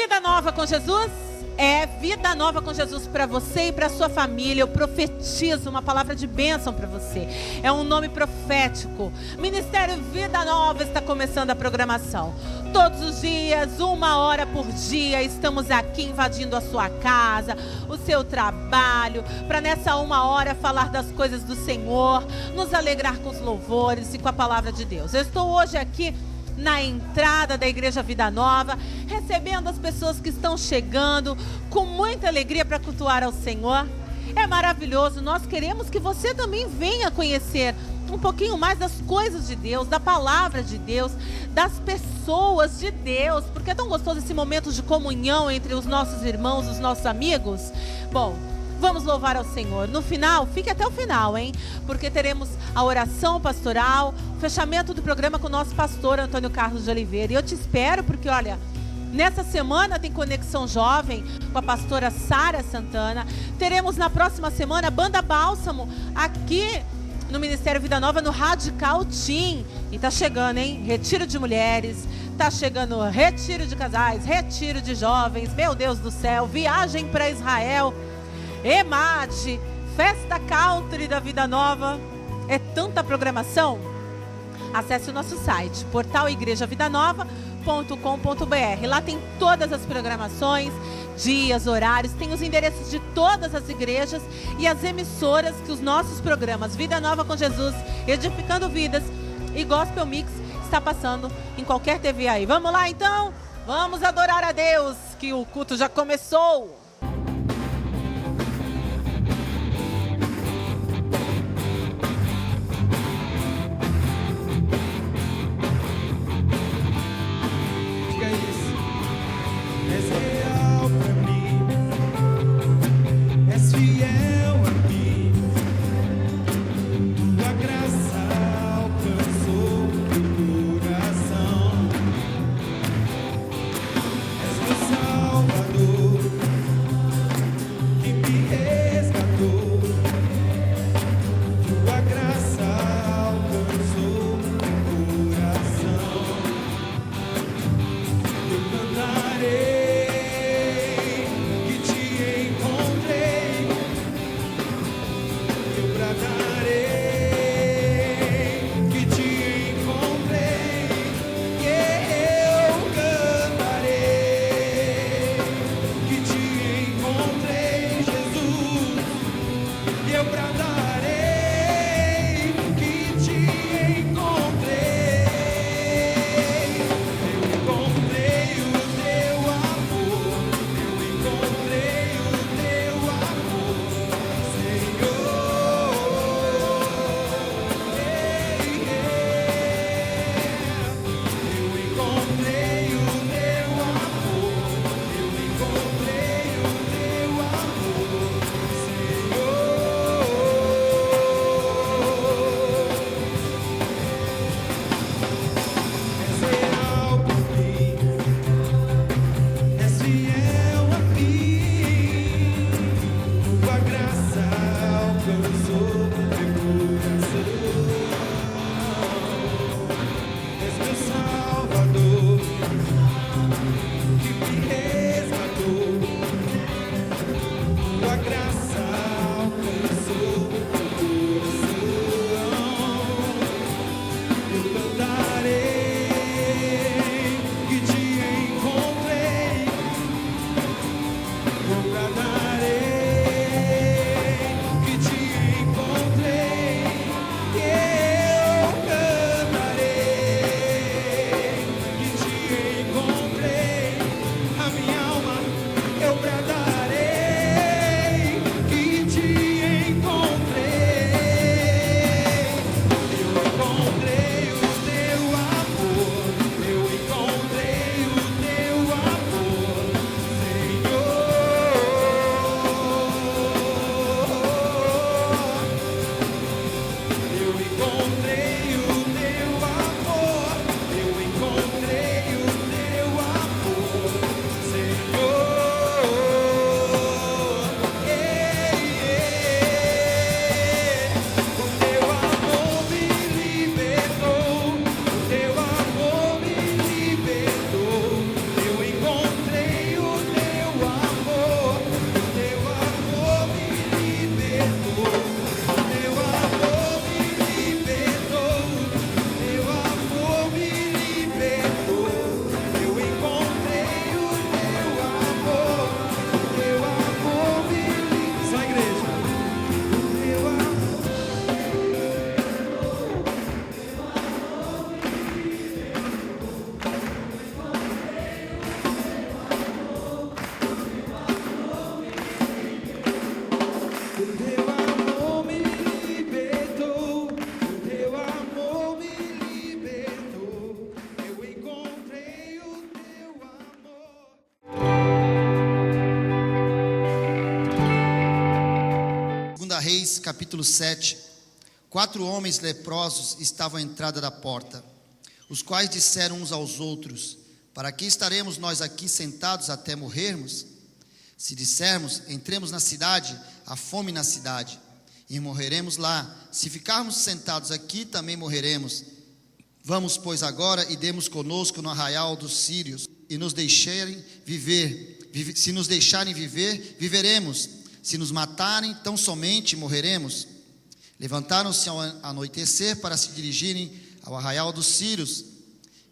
Vida nova com Jesus? É vida nova com Jesus para você e para sua família. Eu profetizo uma palavra de bênção para você. É um nome profético. Ministério Vida Nova está começando a programação. Todos os dias, 1 hora por dia, estamos aqui invadindo a sua casa, o seu trabalho, para nessa 1 hora falar das coisas do Senhor, nos alegrar com os louvores e com a palavra de Deus. Eu estou hoje aqui na entrada da Igreja Vida Nova, recebendo as pessoas que estão chegando com muita alegria para cultuar ao Senhor. É maravilhoso, nós queremos que você também venha conhecer um pouquinho mais das coisas de Deus, da palavra de Deus, das pessoas de Deus, porque é tão gostoso esse momento de comunhão entre os nossos irmãos, os nossos amigos. Bom, vamos louvar ao Senhor. No final, fique até o final, hein? Porque teremos a oração pastoral, o fechamento do programa com o nosso pastor Antônio Carlos de Oliveira. E eu te espero porque, olha, nessa semana tem Conexão Jovem com a pastora Sara Santana. Teremos na próxima semana a Banda Bálsamo aqui no Ministério Vida Nova, no Radical Team. E tá chegando, hein? Retiro de mulheres, tá chegando retiro de casais, retiro de jovens. Meu Deus do céu, viagem para Israel. EMAD, Festa Country da Vida Nova. É tanta programação. Acesse o nosso site, portaligrejavidanova.com.br. Lá tem todas as programações, dias, horários, tem os endereços de todas as igrejas e as emissoras que os nossos programas Vida Nova com Jesus, Edificando Vidas e Gospel Mix está passando em qualquer TV aí. Vamos lá então? Vamos adorar a Deus, que o culto já começou. Salvador, capítulo 7. 4 homens leprosos estavam à entrada da porta, os quais disseram uns aos outros: para que estaremos nós aqui sentados até morrermos? Se dissermos, entremos na cidade, há fome na cidade, e morreremos lá. Se ficarmos sentados aqui, também morreremos. Vamos, pois, agora e demos conosco no arraial dos sírios, e nos deixarem viver. Se nos deixarem viver, viveremos. Se nos matarem, tão somente morreremos. Levantaram-se ao anoitecer para se dirigirem ao arraial dos sírios.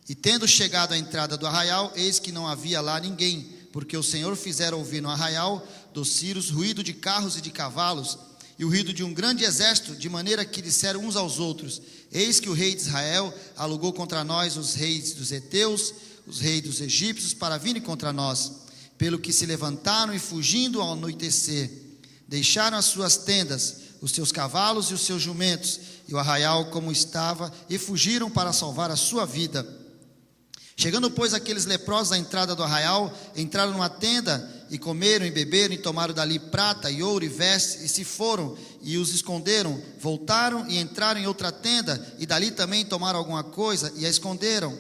E tendo chegado à entrada do arraial, eis que não havia lá ninguém, porque o Senhor fizera ouvir no arraial dos sírios ruído de carros e de cavalos, e o ruído de um grande exército, de maneira que disseram uns aos outros: eis que o rei de Israel alugou contra nós os reis dos heteus, os reis dos egípcios, para virem contra nós. Pelo que se levantaram e, fugindo ao anoitecer, deixaram as suas tendas, os seus cavalos e os seus jumentos, e o arraial como estava, e fugiram para salvar a sua vida. Chegando, pois, aqueles leprosos à entrada do arraial, entraram numa tenda, e comeram e beberam, e tomaram dali prata e ouro e vestes, e se foram, e os esconderam. Voltaram e entraram em outra tenda, e dali também tomaram alguma coisa, e a esconderam.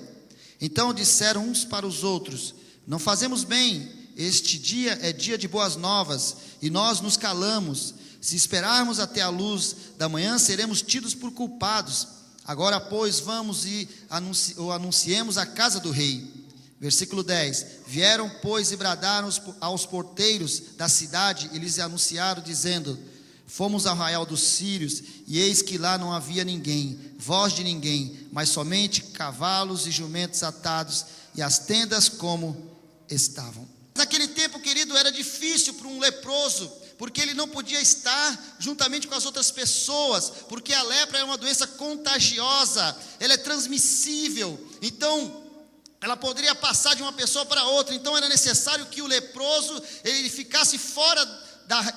Então disseram uns para os outros: não fazemos bem, este dia é dia de boas novas, e nós nos calamos. Se esperarmos até a luz da manhã, seremos tidos por culpados. Agora, pois, vamos e anunciemos a casa do rei. Versículo 10. Vieram, pois, e bradaram aos porteiros da cidade, e lhes anunciaram, dizendo: fomos ao arraial dos sírios, e eis que lá não havia ninguém, voz de ninguém, mas somente cavalos e jumentos atados, e as tendas como estavam. Naquele tempo, querido, era difícil para um leproso, porque ele não podia estar juntamente com as outras pessoas, porque a lepra é uma doença contagiosa, ela é transmissível, então ela poderia passar de uma pessoa para outra. Então era necessário que o leproso, ele ficasse fora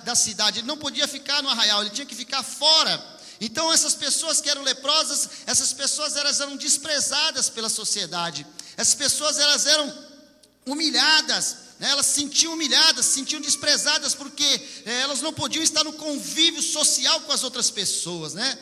da cidade, ele não podia ficar no arraial, ele tinha que ficar fora. Então essas pessoas que eram leprosas, essas pessoas elas eram desprezadas pela sociedade, essas pessoas elas eram humilhadas, né? Elas se sentiam humilhadas, se sentiam desprezadas, porque elas não podiam estar no convívio social com as outras pessoas, né?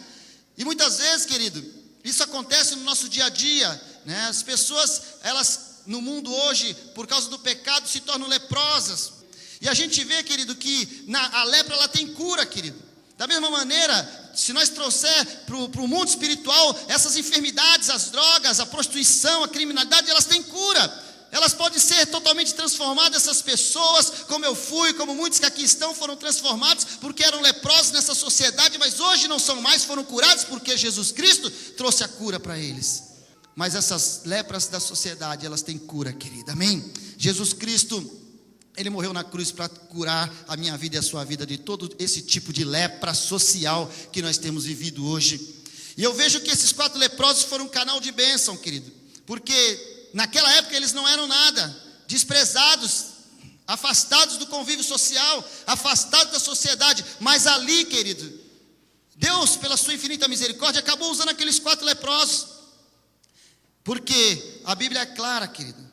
E muitas vezes, querido, isso acontece no nosso dia a dia, né? As pessoas, elas no mundo hoje, por causa do pecado, se tornam leprosas. E a gente vê, querido, que a lepra ela tem cura, querido. Da mesma maneira, se nós trouxer para o mundo espiritual, essas enfermidades, as drogas, a prostituição, a criminalidade, elas têm cura. Elas podem ser totalmente transformadas, essas pessoas, como eu fui, como muitos que aqui estão, foram transformados porque eram leprosos nessa sociedade, mas hoje não são mais, foram curados porque Jesus Cristo trouxe a cura para eles. Mas essas lepras da sociedade, elas têm cura, querida, amém? Jesus Cristo, Ele morreu na cruz para curar a minha vida e a sua vida de todo esse tipo de lepra social que nós temos vivido hoje. E eu vejo que esses 4 leprosos foram um canal de bênção, querido, porque naquela época eles não eram nada, desprezados, afastados do convívio social, afastados da sociedade. Mas ali, querido, Deus, pela sua infinita misericórdia, acabou usando aqueles 4 leprosos, porque a Bíblia é clara, querido,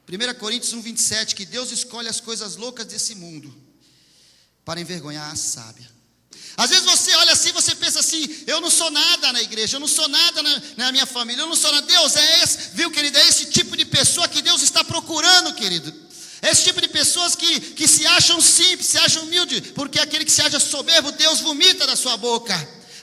1 Coríntios 1:27, que Deus escolhe as coisas loucas desse mundo para envergonhar a sábia. Às vezes você olha assim, você pensa assim: eu não sou nada na igreja, eu não sou nada na minha família, eu não sou nada. Deus é esse, viu, querido? É esse tipo de pessoa que Deus está procurando, querido. É esse tipo de pessoas que se acham simples, se acham humildes, porque aquele que se acha soberbo, Deus vomita da sua boca.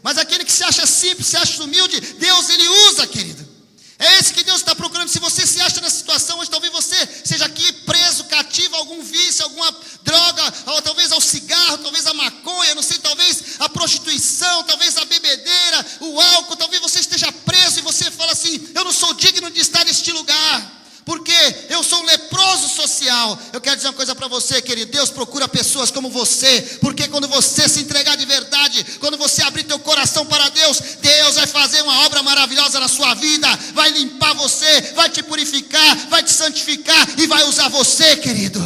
Mas aquele que se acha simples, se acha humilde, Deus ele usa, querido. É esse que Deus está procurando. Se você se acha nessa situação hoje, talvez você seja aqui preso, cativo a algum vício, alguma droga, ou talvez ao cigarro, talvez a maconha, não sei, talvez a prostituição, talvez a bebedeira, o álcool, talvez você esteja preso e você fala assim: eu não sou digno de estar neste lugar, porque eu sou um leproso social. Eu quero dizer uma coisa para você, querido: Deus procura pessoas como você, porque quando você se entregar de verdade, quando você abrir teu coração para Deus, Deus vai fazer uma obra maravilhosa na sua vida, vai limpar você, vai te purificar, vai te santificar e vai usar você, querido.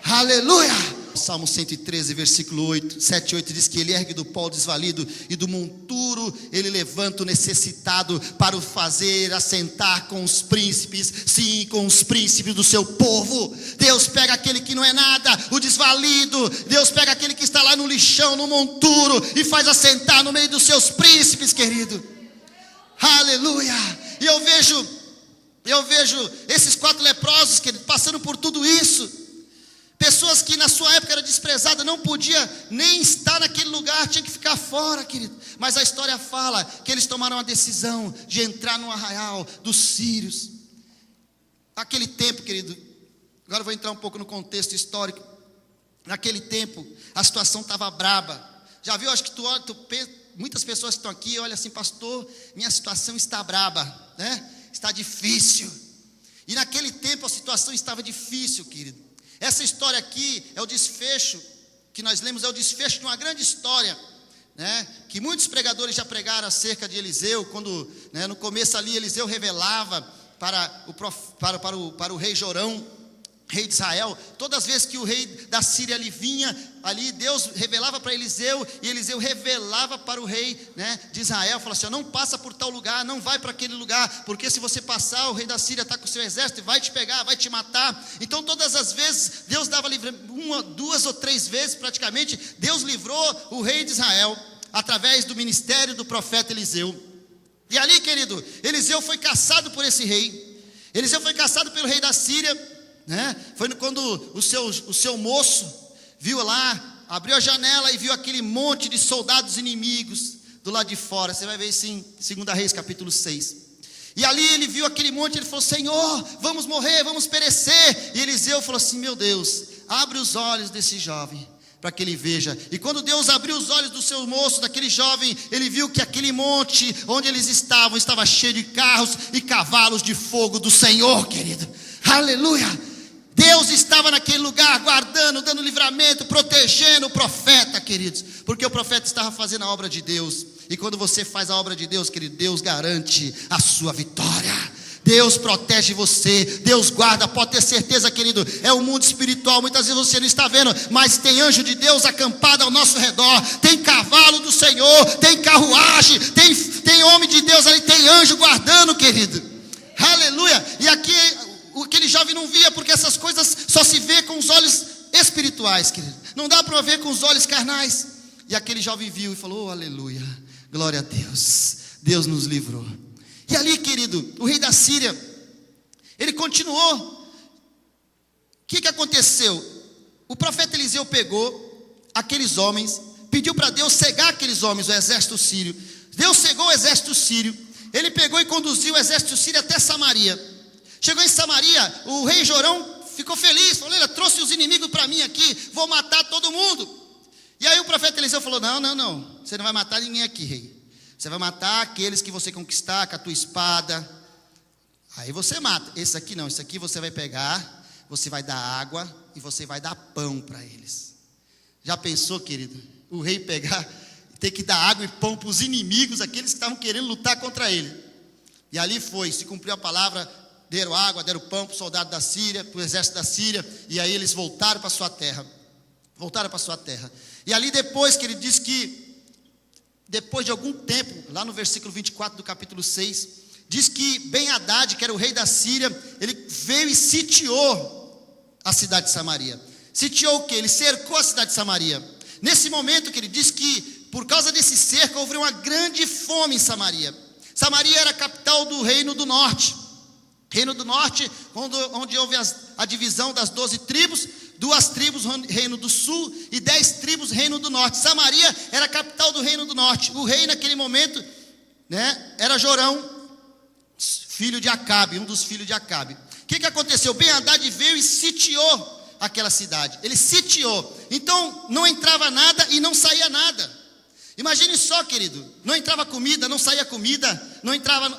Aleluia, Salmo 113, versículo 7 e 8 diz que ele ergue do pó o desvalido e do monturo ele levanta o necessitado para o fazer assentar com os príncipes, sim, com os príncipes do seu povo. Deus pega aquele que não é nada, o desvalido, Deus pega aquele que está lá no lixão, no monturo, e faz assentar no meio dos seus príncipes, querido. Aleluia. E eu vejo esses 4 leprosos, querido, passando por tudo isso. Pessoas que na sua época eram desprezadas, não podia nem estar naquele lugar, tinha que ficar fora, querido. Mas a história fala que eles tomaram a decisão de entrar no arraial dos sírios. Naquele tempo, querido, agora eu vou entrar um pouco no contexto histórico. Naquele tempo, a situação estava braba. Já viu, acho que muitas pessoas que estão aqui olham assim: pastor, minha situação está braba, né? Está difícil. E naquele tempo a situação estava difícil, querido. Essa história aqui é o desfecho, que nós lemos, é o desfecho de uma grande história, né? Que muitos pregadores já pregaram acerca de Eliseu, quando, né, no começo ali Eliseu revelava para o rei Jorão, rei de Israel. Todas as vezes que o rei da Síria ali vinha, ali Deus revelava para Eliseu, e Eliseu revelava para o rei, né, de Israel, falou assim: não passa por tal lugar, não vai para aquele lugar, porque se você passar, o rei da Síria está com o seu exército e vai te pegar, vai te matar. Então todas as vezes Deus dava livramento, 1, 2 ou 3 vezes praticamente, Deus livrou o rei de Israel através do ministério do profeta Eliseu. E ali, querido, Eliseu foi caçado por esse rei. Eliseu foi caçado pelo rei da Síria, né? Foi quando o seu moço viu lá, abriu a janela e viu aquele monte de soldados inimigos do lado de fora. Você vai ver isso em 2 Reis capítulo 6. E ali ele viu aquele monte, ele falou: Senhor, vamos morrer, vamos perecer. E Eliseu falou assim: meu Deus, abre os olhos desse jovem para que ele veja. E quando Deus abriu os olhos do seu moço, daquele jovem, ele viu que aquele monte onde eles estavam estava cheio de carros e cavalos de fogo do Senhor, querido. Aleluia. Deus estava naquele lugar guardando, dando livramento, protegendo o profeta, queridos, porque o profeta estava fazendo a obra de Deus. E quando você faz a obra de Deus, querido, Deus garante a sua vitória. Deus protege você, Deus guarda. Pode ter certeza, querido, é o mundo espiritual, muitas vezes você não está vendo, mas tem anjo de Deus acampado ao nosso redor, tem cavalo do Senhor, tem carruagem, tem homem de Deus ali, tem anjo guardando, querido. Aleluia. E aqui aquele jovem não via, porque essas coisas só se vê com os olhos espirituais, querido. Não dá para ver com os olhos carnais. E aquele jovem viu e falou: oh, aleluia, glória a Deus, Deus nos livrou. E ali, querido, o rei da Síria, ele continuou. O que aconteceu? O profeta Eliseu pegou aqueles homens, pediu para Deus cegar aqueles homens, o exército sírio. Deus cegou o exército sírio. Ele pegou e conduziu o exército sírio até Samaria. Chegou em Samaria, o rei Jorão ficou feliz, falou: ele trouxe os inimigos para mim aqui, vou matar todo mundo. E aí o profeta Eliseu falou: não, você não vai matar ninguém aqui, rei. Você vai matar aqueles que você conquistar com a tua espada. Aí você mata. Esse aqui não, esse aqui você vai pegar, você vai dar água e você vai dar pão para eles. Já pensou, querido, o rei pegar, ter que dar água e pão para os inimigos, aqueles que estavam querendo lutar contra ele? E ali se cumpriu a palavra. Deram água, deram pão para o soldado da Síria, para o exército da Síria, e aí eles voltaram para a sua terra. E ali depois, que ele diz que, depois de algum tempo, lá no versículo 24 do capítulo 6, diz que Ben-Hadad, que era o rei da Síria, ele veio e sitiou a cidade de Samaria. Sitiou o quê? Ele cercou a cidade de Samaria. Nesse momento, que ele diz que, por causa desse cerco, houve uma grande fome em Samaria. Samaria era a capital do reino do norte. Reino do norte, onde houve a divisão das 12 tribos, 2 tribos reino do sul e 10 tribos reino do norte. Samaria era a capital do reino do norte. O rei naquele momento, né, era Jorão, filho de Acabe, um dos filhos de Acabe. O que aconteceu? Ben-Hadad veio e sitiou aquela cidade. Ele sitiou. Então não entrava nada e não saía nada. Imagine só, querido, não entrava comida, não saía comida,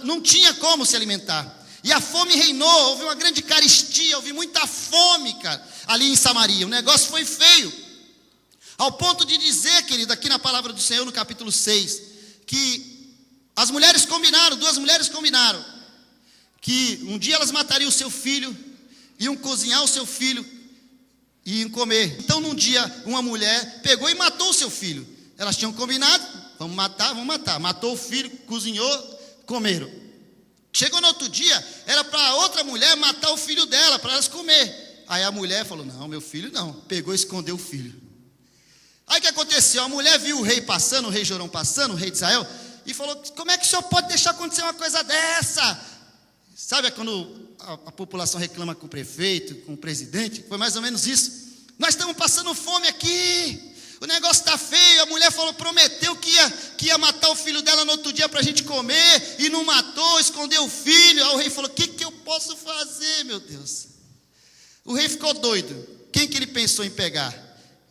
não tinha como se alimentar. E a fome reinou, houve uma grande carestia, houve muita fome, cara, ali em Samaria. O negócio foi feio. Ao ponto de dizer, querido, aqui na palavra do Senhor, no capítulo 6, que as mulheres combinaram, 2 mulheres combinaram, que um dia elas matariam o seu filho, iam cozinhar o seu filho, e iam comer. Então num dia uma mulher pegou e matou o seu filho. Elas tinham combinado, vamos matar. Matou o filho, cozinhou, comeram. Chegou no outro dia, era para outra mulher matar o filho dela, para elas comer. Aí a mulher falou, não, meu filho não. Pegou e escondeu o filho. Aí o que aconteceu? A mulher viu o rei passando, o rei Jorão passando, o rei de Israel, e falou, como é que o senhor pode deixar acontecer uma coisa dessa? Sabe quando a população reclama com o prefeito, com o presidente? Foi mais ou menos isso. Nós estamos passando fome aqui, o negócio está feio. A mulher falou, prometeu que ia matar o filho dela no outro dia para a gente comer, e não matou, escondeu o filho. Aí o rei falou, o que eu posso fazer, meu Deus? O rei ficou doido. Quem que ele pensou em pegar?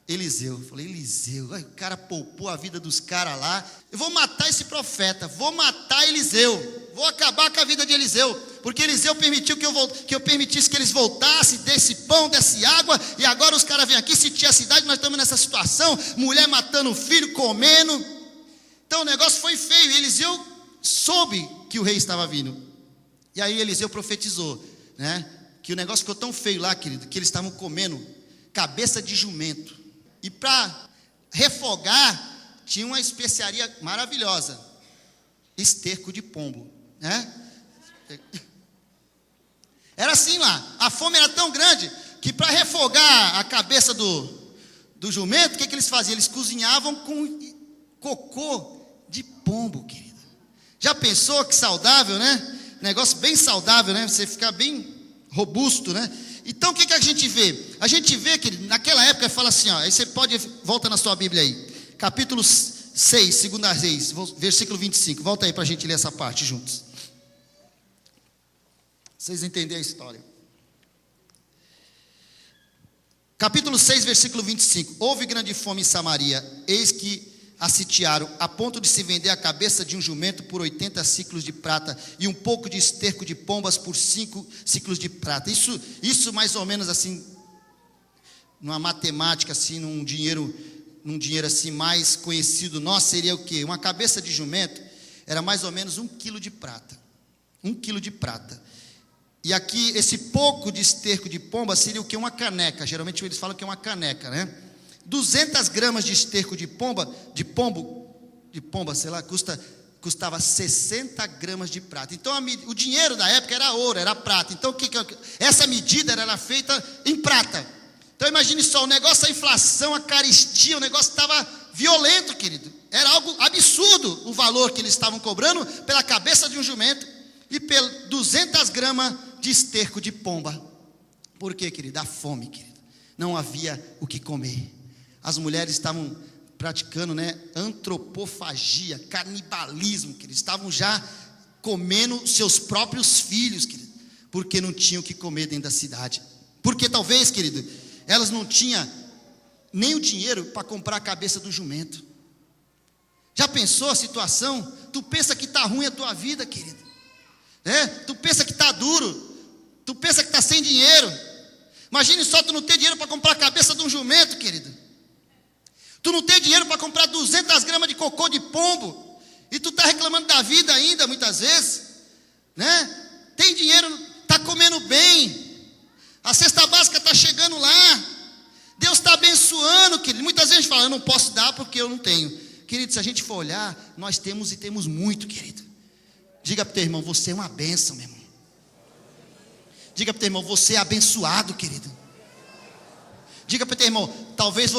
Eliseu. Eu falei, Eliseu, o cara poupou a vida dos caras lá. Eu vou matar esse profeta, vou matar Eliseu, vou acabar com a vida de Eliseu, porque Eliseu permitiu que eu permitisse que eles voltassem, desse pão, desse água, e agora os caras vêm aqui, se tinha cidade, nós estamos nessa situação, mulher matando o filho, comendo. Então o negócio foi feio. E Eliseu soube que o rei estava vindo, e aí Eliseu profetizou, né, que o negócio ficou tão feio lá, querido, que eles estavam comendo cabeça de jumento. E para refogar, tinha uma especiaria maravilhosa, esterco de pombo, né? Era assim lá, a fome era tão grande, que para refogar a cabeça do jumento, o que eles faziam? Eles cozinhavam com cocô de pombo, querido. Já pensou que saudável, né? Negócio bem saudável, né? Você ficar bem robusto, né? Então o que a gente vê? A gente vê que naquela época fala assim, ó, aí você pode, volta na sua Bíblia aí, capítulo 6, 2 Reis, versículo 25, volta aí para a gente ler essa parte juntos. Vocês entenderem a história. Capítulo 6, versículo 25, houve grande fome em Samaria, eis que a sitiaram, a ponto de se vender a cabeça de um jumento por 80 ciclos de prata, e um pouco de esterco de pombas por 5 ciclos de prata. Isso mais ou menos assim, numa matemática assim, num dinheiro assim mais conhecido nosso, seria o quê? Uma cabeça de jumento era mais ou menos 1 quilo de prata. 1 quilo de prata. E aqui, esse pouco de esterco de pomba seria o quê? Uma caneca. Geralmente eles falam que é uma caneca, né? 200 gramas de esterco de pomba, sei lá, custava 60 gramas de prata. Então o dinheiro da época era ouro, era prata. Então essa medida era feita em prata. Então imagine só, o negócio, a inflação, a carestia, o negócio estava violento, querido. Era algo absurdo o valor que eles estavam cobrando pela cabeça de um jumento e por 200 gramas de esterco de pomba. Por quê, querido? A fome, querido. Não havia o que comer. As mulheres estavam praticando, né, antropofagia, canibalismo, que eles estavam já comendo seus próprios filhos, querido, porque não tinham o que comer dentro da cidade. Porque talvez, querido, elas não tinham nem o dinheiro para comprar a cabeça do jumento. Já pensou a situação? Tu pensa que está ruim a tua vida, querido, né? Tu pensa que está duro, tu pensa que está sem dinheiro. Imagine só tu não ter dinheiro para comprar a cabeça de um jumento, querido. Tu não tem dinheiro para comprar 200 gramas de cocô de pombo, e tu está reclamando da vida ainda, muitas vezes, né? Tem dinheiro, está comendo bem, a cesta básica está chegando lá, Deus está abençoando, querido. Muitas vezes a gente fala, eu não posso dar porque eu não tenho. Querido, se a gente for olhar, nós temos e temos muito, querido. Diga para o teu irmão, você é uma bênção, meu irmão. Diga para o teu irmão, você é abençoado, querido. Diga para o teu irmão, talvez,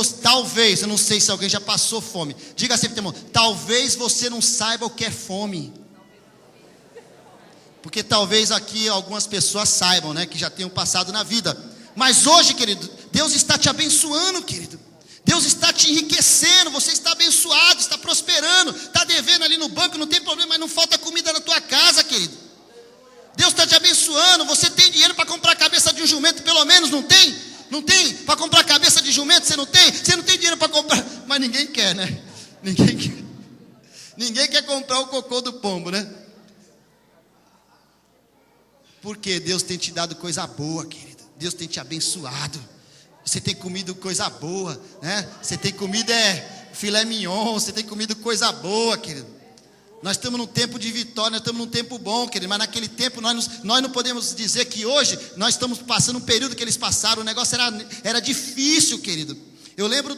eu não sei se alguém já passou fome. Diga assim para o teu irmão, talvez você não saiba o que é fome. Porque talvez aqui algumas pessoas saibam, né, que já tenham passado na vida. Mas hoje, querido, Deus está te abençoando, querido. Deus está te enriquecendo, você está abençoado, está prosperando. Está devendo ali no banco, não tem problema, mas não falta comida na tua casa, querido. Deus está te abençoando, você tem dinheiro para comprar a cabeça de um jumento, pelo menos, não tem? Não tem? Para comprar a cabeça de jumento, você não tem? Você não tem dinheiro para comprar, mas ninguém quer, né? Ninguém quer comprar o cocô do pombo, né? Porque Deus tem te dado coisa boa, querido. Deus tem te abençoado. Você tem comido coisa boa, né? Você tem comido filé mignon, você tem comido coisa boa, querido. Nós estamos num tempo de vitória, nós estamos num tempo bom, querido, mas naquele tempo nós não podemos dizer que hoje nós estamos passando um período que eles passaram, o negócio era difícil, querido. Eu lembro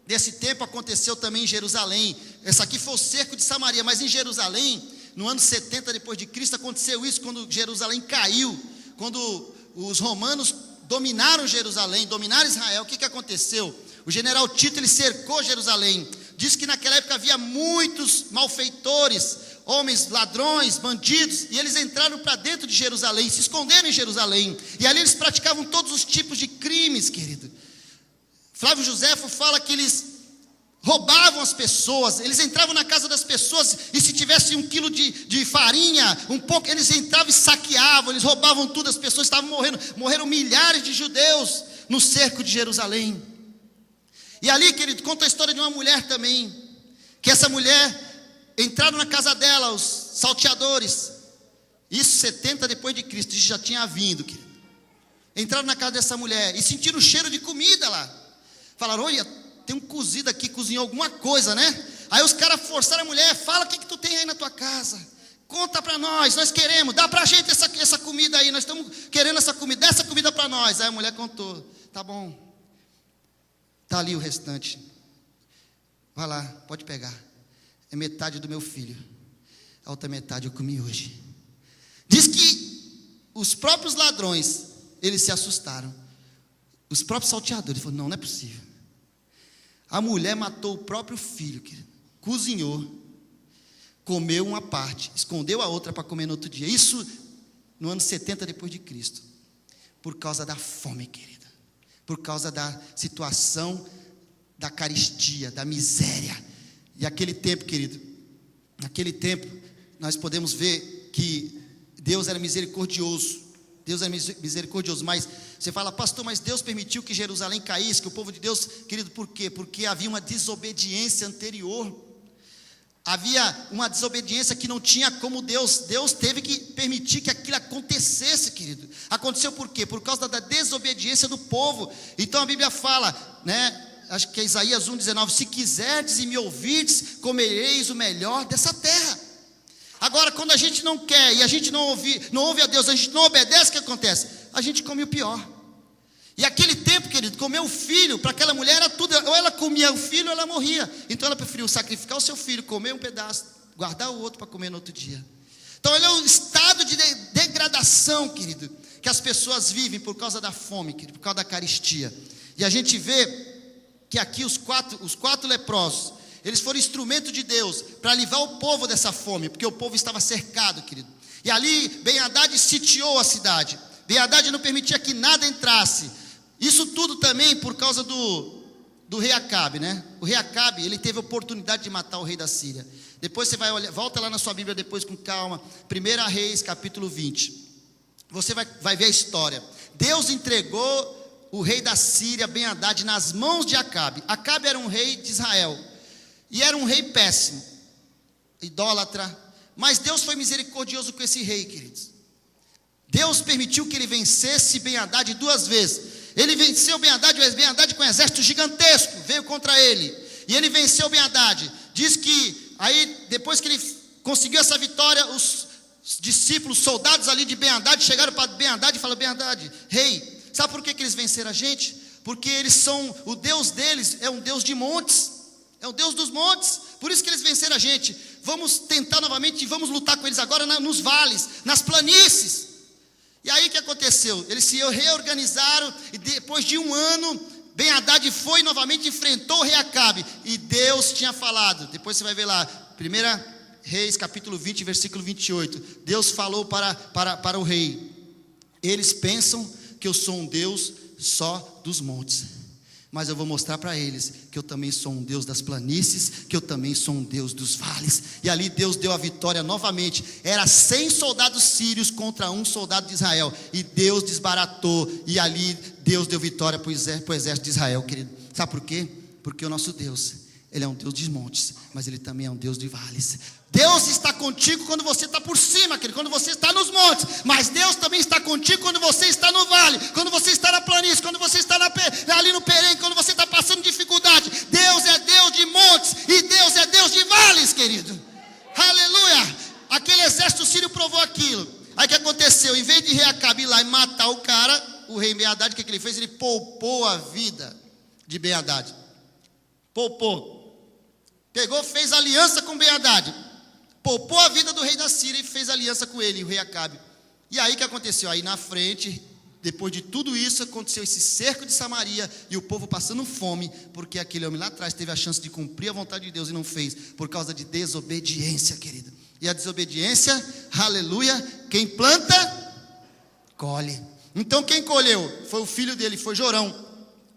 desse tempo, aconteceu também em Jerusalém. Essa aqui foi o cerco de Samaria, mas em Jerusalém, no ano 70 depois de Cristo, aconteceu isso quando Jerusalém caiu, quando os romanos dominaram Jerusalém, dominaram Israel. O que aconteceu? O general Tito, ele cercou Jerusalém. Diz que naquela época havia muitos malfeitores, homens, ladrões, bandidos, e eles entraram para dentro de Jerusalém, se esconderam em Jerusalém, e ali eles praticavam todos os tipos de crimes, querido. Flávio Joséfo fala que eles roubavam as pessoas, eles entravam na casa das pessoas, e se tivesse 1 quilo de farinha, um pouco, eles entravam e saqueavam, eles roubavam tudo, as pessoas estavam morreram milhares de judeus no cerco de Jerusalém. E ali, querido, conta a história de uma mulher também, que essa mulher, entraram na casa dela, os salteadores, isso 70 depois de Cristo, isso já tinha vindo, querido. Entraram na casa dessa mulher, e sentiram o cheiro de comida lá, falaram, olha, tem um cozido aqui, cozinhou alguma coisa, né? Aí os caras forçaram a mulher, fala o que tu tem aí na tua casa, conta para nós queremos, dá pra gente essa comida aí, nós estamos querendo essa comida, dá essa comida para nós. Aí a mulher contou, tá bom. Está ali o restante. Vai lá, pode pegar. É metade do meu filho. A outra metade eu comi hoje. Diz que os próprios ladrões, eles se assustaram. Os próprios salteadores falaram, não é possível. A mulher matou o próprio filho, querido. Cozinhou. Comeu uma parte. Escondeu a outra para comer no outro dia. Isso no ano 70 depois de Cristo. Por causa da fome, querido. Por causa da situação da carestia, da miséria. E aquele tempo, querido, naquele tempo, nós podemos ver que Deus era misericordioso. Deus era misericordioso, mas você fala, pastor, mas Deus permitiu que Jerusalém caísse, que o povo de Deus, querido, por quê? Porque havia uma desobediência anterior. Havia uma desobediência que não tinha como Deus teve que permitir que aquilo acontecesse, querido. Aconteceu por quê? Por causa da desobediência do povo. Então a Bíblia fala, né? Acho que é Isaías 1,19, se quiserdes e me ouvirdes, comereis o melhor dessa terra. Agora, quando a gente não quer e a gente não ouve a Deus, a gente não obedece, o que acontece? A gente come o pior. E aquele tempo, querido, comer o filho, para aquela mulher era tudo, ou ela comia o filho ou ela morria. Então ela preferiu sacrificar o seu filho, comer um pedaço, guardar o outro para comer no outro dia. Então ele é um estado de degradação, querido, que as pessoas vivem por causa da fome, querido, por causa da carestia. E a gente vê que aqui os quatro leprosos, eles foram instrumento de Deus para livrar o povo dessa fome, porque o povo estava cercado, querido. E ali Ben-Hadad sitiou a cidade. Ben-Hadad não permitia que nada entrasse. Isso tudo também por causa do rei Acabe, né? O rei Acabe, ele teve a oportunidade de matar o rei da Síria. Depois você vai olhar, volta lá na sua Bíblia depois com calma. 1 Reis, capítulo 20. Você vai ver a história. Deus entregou o rei da Síria, Ben-Hadad, nas mãos de Acabe. Acabe era um rei de Israel. E era um rei péssimo, idólatra. Mas Deus foi misericordioso com esse rei, queridos. Deus permitiu que ele vencesse Ben-Hadad 2 vezes. Ele venceu Ben-Hadad, mas Ben-Hadad com um exército gigantesco veio contra ele. E ele venceu Ben-Hadad. Diz que aí, depois que ele conseguiu essa vitória, os discípulos, soldados ali de Ben-Hadad, chegaram para Ben-Hadad e falaram, Ben-Hadad, rei, sabe por que eles venceram a gente? Porque eles são, o Deus deles é um Deus de montes, é o Deus dos montes, por isso que eles venceram a gente. Vamos tentar novamente e vamos lutar com eles agora nos vales, nas planícies. E aí o que aconteceu? Eles se reorganizaram e depois de 1 ano, Ben-Hadad foi novamente, enfrentou o rei Acabe. E Deus tinha falado, depois você vai ver lá, 1 Reis capítulo 20, versículo 28. Deus falou para o rei, eles pensam que eu sou um Deus só dos montes, mas eu vou mostrar para eles que eu também sou um Deus das planícies, que eu também sou um Deus dos vales. E ali Deus deu a vitória novamente. Era 100 soldados sírios contra 1 soldado de Israel. E Deus desbaratou. E ali Deus deu vitória para o exército de Israel, querido. Sabe por quê? Porque o nosso Deus, Ele é um Deus de montes, mas Ele também é um Deus de vales. Deus está contigo quando você está por cima, querido, quando você está nos montes. Mas Deus também está contigo quando você está no vale, quando você está na planície, quando você está ali no perrengue, quando você está passando dificuldade. Deus é Deus de montes e Deus é Deus de vales, querido. Ben-Hadad, o que ele fez? Ele poupou a vida de Ben-Hadad. Poupou. Pegou, fez aliança com Ben-Hadad. Poupou a vida do rei da Síria e fez aliança com ele, o rei Acabe. E aí o que aconteceu? Aí na frente, depois de tudo isso, aconteceu esse cerco de Samaria e o povo passando fome, porque aquele homem lá atrás teve a chance de cumprir a vontade de Deus e não fez, por causa de desobediência, querido. E a desobediência, aleluia, quem planta, colhe. Então quem colheu? Foi o filho dele, foi Jorão.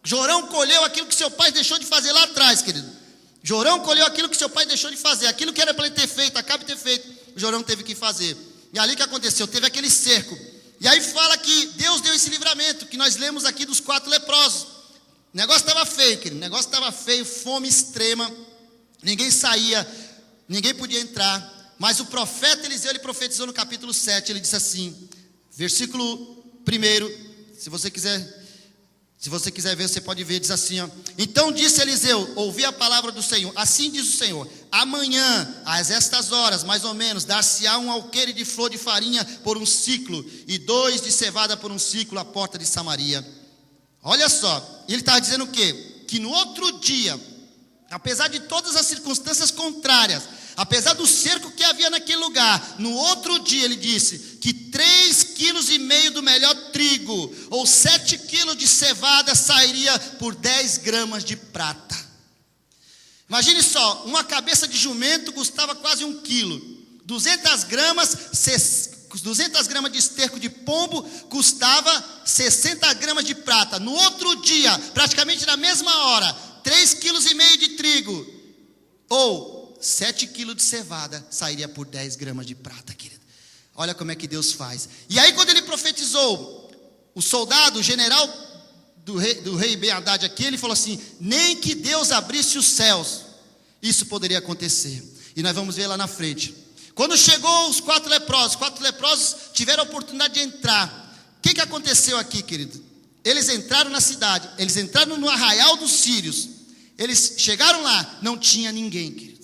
Jorão colheu aquilo que seu pai deixou de fazer lá atrás, querido. Jorão colheu aquilo que seu pai deixou de fazer. Aquilo que era para ele ter feito, Acabe ter feito, Jorão teve que fazer. E ali que aconteceu? Teve aquele cerco. E aí fala que Deus deu esse livramento, que nós lemos aqui dos 4 leprosos. O negócio estava feio, querido. O negócio estava feio, fome extrema. Ninguém saía, ninguém podia entrar. Mas o profeta Eliseu, ele profetizou no capítulo 7, ele disse assim, versículo 1, se você quiser ver, você pode ver, diz assim, ó. Então disse Eliseu, ouvi a palavra do Senhor, assim diz o Senhor, amanhã, às estas horas, mais ou menos, dar-se-á um alqueire de flor de farinha por um ciclo, e 2 de cevada por um ciclo à porta de Samaria. Olha só, ele estava dizendo o quê? Que no outro dia, apesar de todas as circunstâncias contrárias, apesar do cerco que havia naquele lugar, no outro dia ele disse que 3,5 quilos do melhor trigo, ou 7 quilos de cevada sairia por 10 gramas de prata. Imagine só, uma cabeça de jumento custava quase 1 quilo, 200 gramas de esterco de pombo custava 60 gramas de prata. No outro dia, praticamente na mesma hora, 3,5 quilos de trigo, ou 7 quilos de cevada sairia por 10 gramas de prata, querido. Olha como é que Deus faz. E aí quando ele profetizou, o soldado, o general do rei Ben-Hadad aqui, ele falou assim, nem que Deus abrisse os céus, isso poderia acontecer. E nós vamos ver lá na frente. Quando chegou os 4 leprosos tiveram a oportunidade de entrar. O que aconteceu aqui, querido? Eles entraram na cidade, eles entraram no arraial dos sírios. Eles chegaram lá, não tinha ninguém, querido.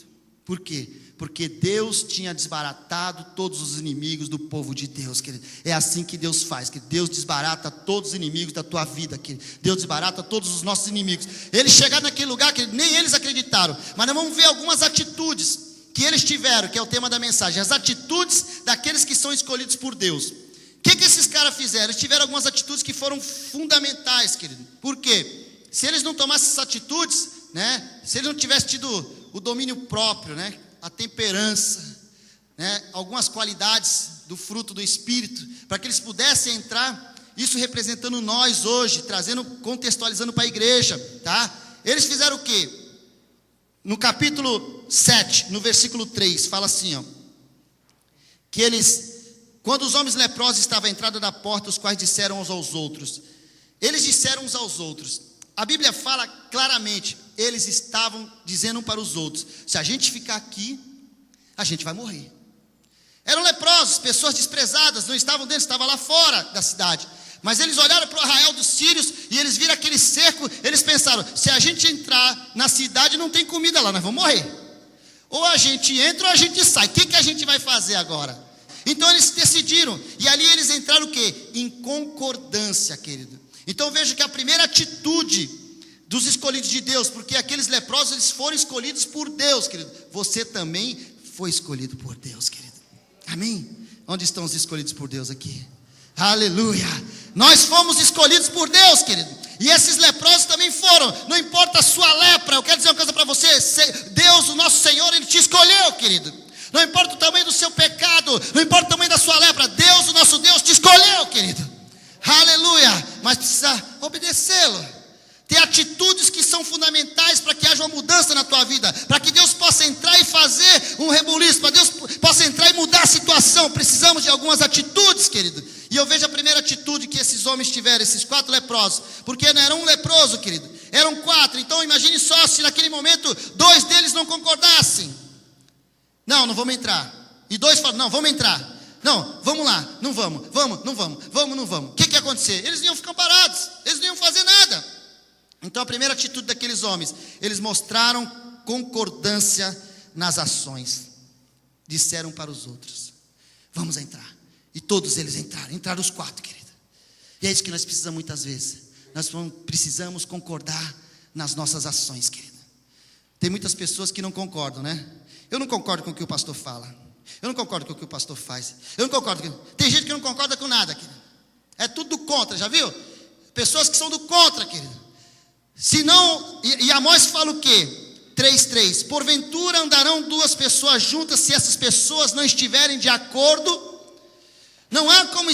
Por quê? Porque Deus tinha desbaratado todos os inimigos do povo de Deus, querido. É assim que Deus faz, que Deus desbarata todos os inimigos da tua vida, querido. Deus desbarata todos os nossos inimigos. Eles chegaram naquele lugar que nem eles acreditaram. Mas nós vamos ver algumas atitudes que eles tiveram, que é o tema da mensagem. As atitudes daqueles que são escolhidos por Deus. O que esses caras fizeram? Eles tiveram algumas atitudes que foram fundamentais, querido. Por quê? Se eles não tomassem essas atitudes, né? Se eles não tivessem tido o domínio próprio, né? A temperança, né? Algumas qualidades do fruto do Espírito, para que eles pudessem entrar, isso representando nós hoje, contextualizando para a igreja, tá? Eles fizeram o quê? No capítulo 7, no versículo 3, fala assim, ó, que eles, quando os homens leprosos estavam à entrada da porta, os quais disseram uns aos outros, eles disseram uns aos outros, a Bíblia fala claramente, eles estavam dizendo um para os outros, se a gente ficar aqui, a gente vai morrer. Eram leprosos, pessoas desprezadas, não estavam dentro, estavam lá fora da cidade. Mas eles olharam para o arraial dos sírios e eles viram aquele cerco, eles pensaram, se a gente entrar na cidade não tem comida lá, nós vamos morrer. Ou a gente entra ou a gente sai, o que a gente vai fazer agora? Então eles decidiram, e ali eles entraram o quê? Em concordância, querido. Então veja que a primeira atitude dos escolhidos de Deus, porque aqueles leprosos eles foram escolhidos por Deus, querido. Você também foi escolhido por Deus, querido. Amém? Onde estão os escolhidos por Deus aqui? Aleluia! Nós fomos escolhidos por Deus, querido. E esses leprosos também foram. Não importa a sua lepra, eu quero dizer uma coisa para você. Deus, o nosso Senhor, Ele te escolheu, querido. Não importa o tamanho do seu pecado, não importa o tamanho da sua lepra, Deus, o nosso Deus, te escolheu, querido. Aleluia! Mas precisa obedecê-lo. Ter atitudes que são fundamentais para que haja uma mudança na tua vida, para que Deus possa entrar e fazer um rebuliço, para Deus possa entrar e mudar a situação. Precisamos de algumas atitudes, querido. E eu vejo a primeira atitude que esses homens tiveram, esses 4 leprosos, porque não era um leproso, querido, eram 4. Então imagine só se naquele momento 2 deles não concordassem. Não vamos entrar. E 2 falam, não, vamos entrar. Não, vamos lá, não vamos, não vamos. O que ia acontecer? Eles não iam ficar parados, eles não iam fazer nada. Então a primeira atitude daqueles homens, eles mostraram concordância nas ações. Disseram para os outros, vamos entrar. E todos eles entraram os 4, querido. E é isso que nós precisamos muitas vezes. Nós precisamos concordar nas nossas ações, querido. Tem muitas pessoas que não concordam, né? Eu não concordo com o que o pastor fala. Eu não concordo com o que o pastor faz. Eu não concordo. Tem gente que não concorda com nada, querido. É tudo do contra, já viu? Pessoas que são do contra, querido. Se não, e Amós fala o quê? 3:3. Porventura andarão duas pessoas juntas se essas pessoas não estiverem de acordo? Não há como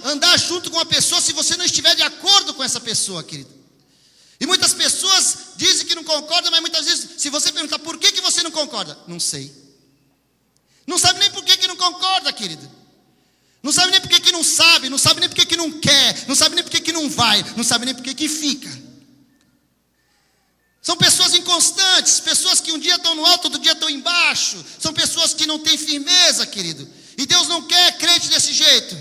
andar junto com uma pessoa se você não estiver de acordo com essa pessoa, querido. E muitas pessoas dizem que não concordam, mas muitas vezes, se você perguntar por que você não concorda, não sei. Não sabe nem por que não concorda, querido. Não sabe nem por que não sabe, não sabe nem por que não quer, não sabe nem por que não vai, não sabe nem por que fica. São pessoas inconstantes, pessoas que um dia estão no alto, outro dia estão embaixo. São pessoas que não têm firmeza, querido. E Deus não quer crente desse jeito.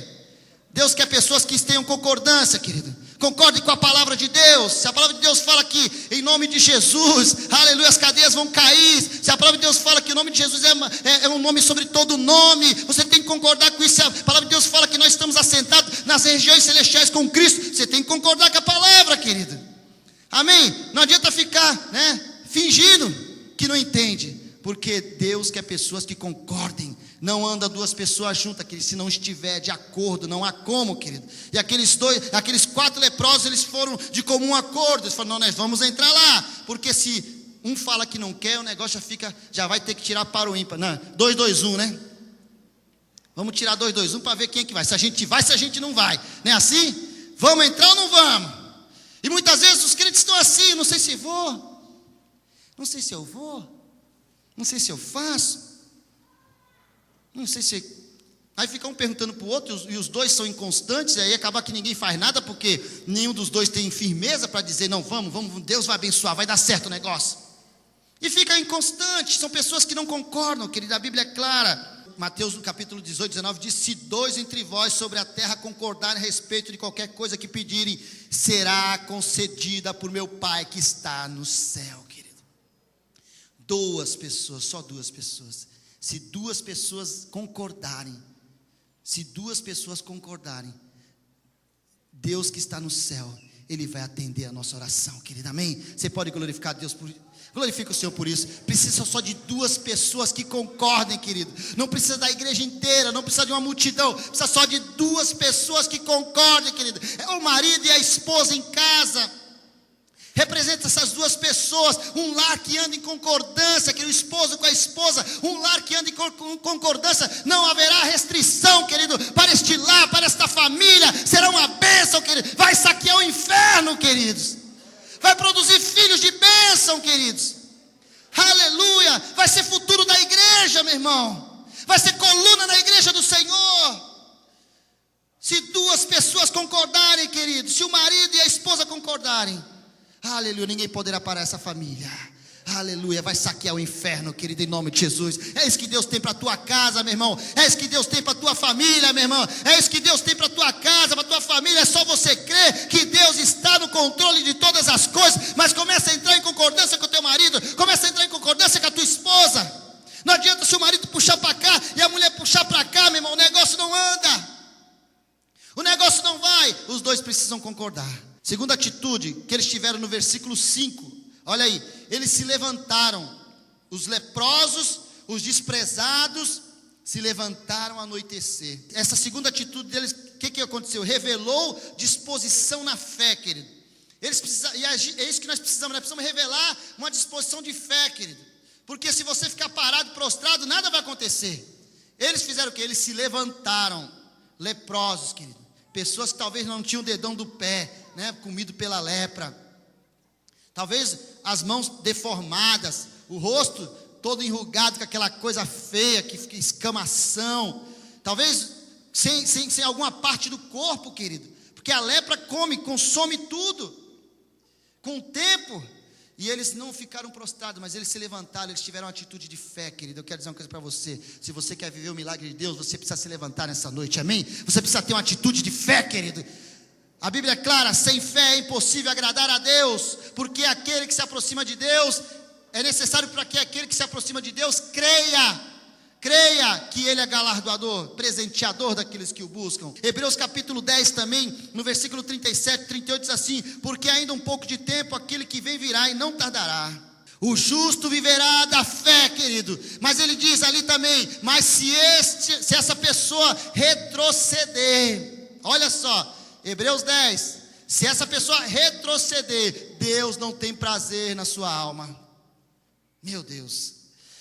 Deus quer pessoas que tenham concordância, querido. Concordem com a palavra de Deus. Se a palavra de Deus fala que em nome de Jesus, aleluia, as cadeias vão cair. Se a palavra de Deus fala que o nome de Jesus é um nome sobre todo nome, você tem que concordar com isso. Se a palavra de Deus fala que nós estamos assentados nas regiões celestiais com Cristo, você tem que concordar com a palavra, querido. Amém? Não adianta ficar, fingindo que não entende. Porque Deus quer pessoas que concordem. Não anda duas pessoas juntas, querido, se não estiver de acordo, não há como, querido. E aqueles 4 leprosos, eles foram de comum acordo. Eles falaram, não, nós vamos entrar lá. Porque se um fala que não quer, o negócio já vai ter que tirar para o ímpar. Não, 2, 2, 1, né? Vamos tirar 2, 2, 1 para ver quem é que vai. Se a gente vai, se a gente não vai. Não é assim? Vamos entrar ou não vamos? E muitas vezes os crentes estão assim, não sei se vou. Não sei se eu vou. Não sei se eu faço. Não sei se... Aí fica um perguntando para o outro, e os dois são inconstantes, e aí acaba que ninguém faz nada, porque nenhum dos dois tem firmeza para dizer, não, vamos, Deus vai abençoar, vai dar certo o negócio. E fica inconstante, são pessoas que não concordam, querido, a Bíblia é clara. Mateus no capítulo 18, 19 diz, se 2 entre vós sobre a terra concordarem a respeito de qualquer coisa que pedirem, será concedida por meu Pai que está no céu, querido. 2 pessoas, só 2 pessoas. Se 2 pessoas concordarem, Deus que está no céu, Ele vai atender a nossa oração, querido, amém? Você pode glorificar Deus por isso? Glorifica o Senhor por isso. Precisa só de 2 pessoas que concordem, querido. Não precisa da igreja inteira, não precisa de uma multidão. Precisa só de 2 pessoas que concordem, querido. É o marido e a esposa em casa. Representa essas 2 pessoas, um lar que anda em concordância, que o esposo com a esposa, um lar que anda em concordância, não haverá restrição, querido, para este lar, para esta família, será uma bênção, querido, vai saquear o inferno, queridos, vai produzir filhos de bênção, queridos, aleluia, vai ser futuro da igreja, meu irmão, vai ser coluna na igreja do Senhor. Se 2 pessoas concordarem, querido, se o marido e a esposa concordarem, aleluia, ninguém poderá parar essa família. Aleluia, vai saquear o inferno, querido, em nome de Jesus. É isso que Deus tem para a tua casa, meu irmão. É isso que Deus tem para a tua família, meu irmão. É isso que Deus tem para a tua casa, para a tua família. É só você crer que Deus está no controle de todas as coisas. Mas começa a entrar em concordância com o teu marido. Começa a entrar em concordância com a tua esposa. Não adianta se o marido puxar para cá e a mulher puxar para cá, meu irmão. O negócio não anda. O negócio não vai. Os 2 precisam concordar. Segunda atitude que eles tiveram no versículo 5, olha aí, eles se levantaram, os leprosos, os desprezados, se levantaram ao anoitecer. Essa segunda atitude deles, o que aconteceu? Revelou disposição na fé, querido. Eles precisam, e é isso que nós precisamos, nós precisamos revelar uma disposição de fé, querido. Porque se você ficar parado, prostrado, nada vai acontecer. Eles fizeram o quê? Eles se levantaram, leprosos, querido. Pessoas que talvez não tinham o dedão do pé, comido pela lepra, talvez as mãos deformadas, o rosto todo enrugado com aquela coisa feia, que fica escamação, talvez sem alguma parte do corpo, querido, porque a lepra consome tudo, com o tempo, e eles não ficaram prostrados, mas eles se levantaram, eles tiveram uma atitude de fé, querido. Eu quero dizer uma coisa para você, se você quer viver o milagre de Deus, você precisa se levantar nessa noite, amém? Você precisa ter uma atitude de fé, querido. A Bíblia é clara, sem fé é impossível agradar a Deus, porque aquele que se aproxima de Deus, é necessário para que aquele que se aproxima de Deus creia Creia que Ele é galardoador, presenteador daqueles que o buscam. Hebreus capítulo 10 também, no versículo 37, 38 diz assim: porque ainda um pouco de tempo aquele que vem virá e não tardará. O justo viverá da fé, querido. Mas ele diz ali também: mas se essa pessoa retroceder, olha só, Hebreus 10, se essa pessoa retroceder, Deus não tem prazer na sua alma. Meu Deus.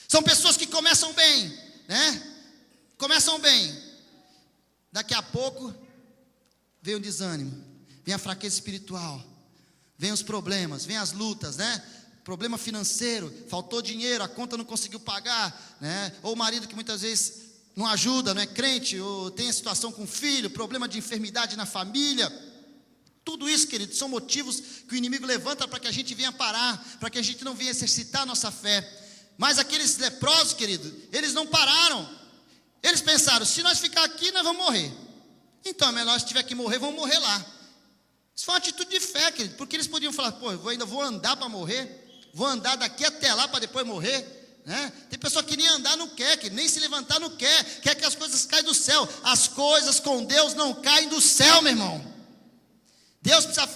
São pessoas que começam bem, né? Começam bem. Daqui a pouco vem o desânimo, vem a fraqueza espiritual, vem os problemas, vem as lutas, né? Problema financeiro, faltou dinheiro, a conta não conseguiu pagar, né? Ou o marido que muitas vezes não ajuda, não é crente, ou tem a situação com o filho, problema de enfermidade na família. Tudo isso, querido, são motivos que o inimigo levanta para que a gente venha parar, para que a gente não venha exercitar a nossa fé. Mas aqueles leprosos, querido, eles não pararam. Eles pensaram: se nós ficar aqui, nós vamos morrer. Então é melhor, se tiver que morrer, vamos morrer lá. Isso foi uma atitude de fé, querido, porque eles podiam falar: pô, eu ainda vou andar para morrer, vou andar daqui até lá para depois morrer, né? Tem pessoa que nem andar não quer, que nem se levantar não quer que as coisas caem do céu. As coisas com Deus não caem do céu, meu irmão. Deus precisa